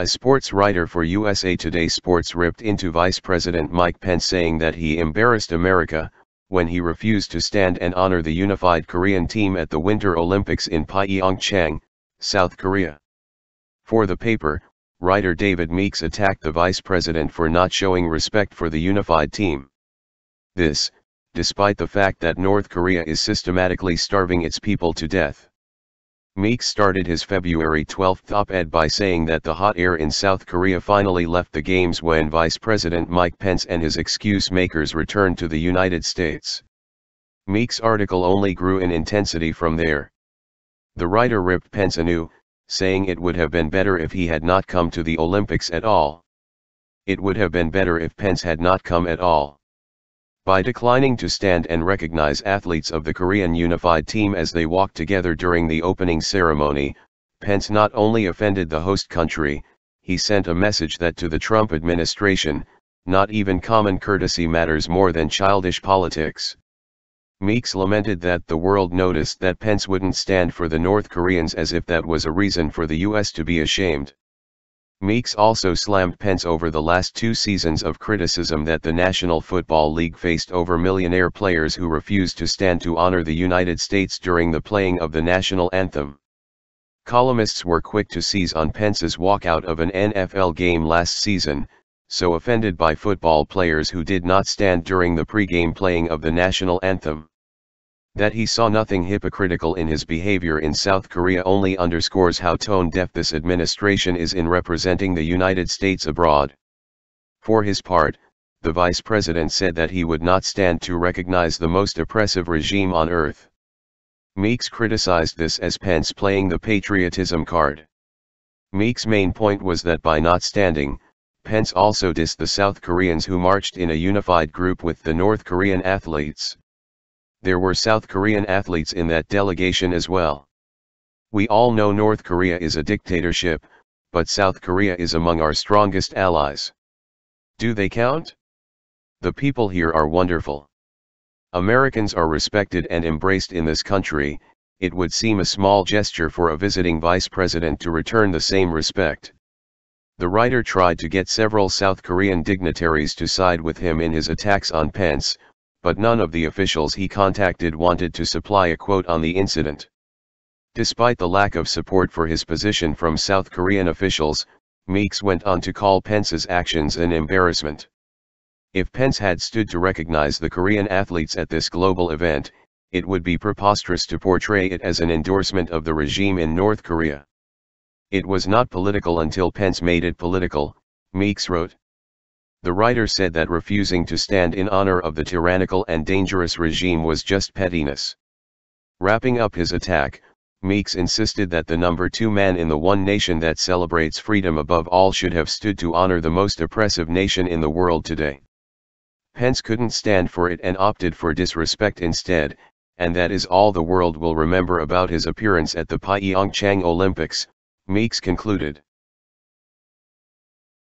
A sports writer for USA Today Sports ripped into Vice President Mike Pence saying that he embarrassed America when he refused to stand and honor the unified Korean team at the Winter Olympics in Pyeongchang, South Korea. For the paper, writer David Meeks attacked the vice president for not showing respect for the unified team. This, despite the fact that North Korea is systematically starving its people to death. Meeks started his February 12 op-ed by saying that the hot air in South Korea finally left the games when Vice President Mike Pence and his excuse makers returned to the United States. Meeks' article only grew in intensity from there. The writer ripped Pence anew, saying it would have been better if he had not come to the Olympics at all. It would have been better if Pence had not come at all. By declining to stand and recognize athletes of the Korean unified team as they walked together during the opening ceremony, Pence not only offended the host country, he sent a message that to the Trump administration, not even common courtesy matters more than childish politics. Meeks lamented that the world noticed that Pence wouldn't stand for the North Koreans as if that was a reason for the U.S. to be ashamed. Meeks also slammed Pence over the last 2 seasons of criticism that the National Football League faced over millionaire players who refused to stand to honor the United States during the playing of the national anthem. Columnists were quick to seize on Pence's walkout of an NFL game last season, so offended by football players who did not stand during the pre-game playing of the national anthem. That he saw nothing hypocritical in his behavior in South Korea only underscores how tone-deaf this administration is in representing the United States abroad. For his part, the vice president said that he would not stand to recognize the most oppressive regime on earth. Meeks criticized this as Pence playing the patriotism card. Meeks' main point was that by not standing, Pence also dissed the South Koreans who marched in a unified group with the North Korean athletes. There were South Korean athletes in that delegation as well. We all know North Korea is a dictatorship, but South Korea is among our strongest allies. Do they count? The people here are wonderful. Americans are respected and embraced in this country. It would seem a small gesture for a visiting vice president to return the same respect. The writer tried to get several South Korean dignitaries to side with him in his attacks on Pence, but none of the officials he contacted wanted to supply a quote on the incident. Despite the lack of support for his position from South Korean officials, Meeks went on to call Pence's actions an embarrassment. If Pence had stood to recognize the Korean athletes at this global event, it would be preposterous to portray it as an endorsement of the regime in North Korea. It was not political until Pence made it political, Meeks wrote. The writer said that refusing to stand in honor of the tyrannical and dangerous regime was just pettiness. Wrapping up his attack, Meeks insisted that the number 2 man in the one nation that celebrates freedom above all should have stood to honor the most oppressive nation in the world today. Pence couldn't stand for it and opted for disrespect instead, and that is all the world will remember about his appearance at the Pyeongchang Olympics, Meeks concluded.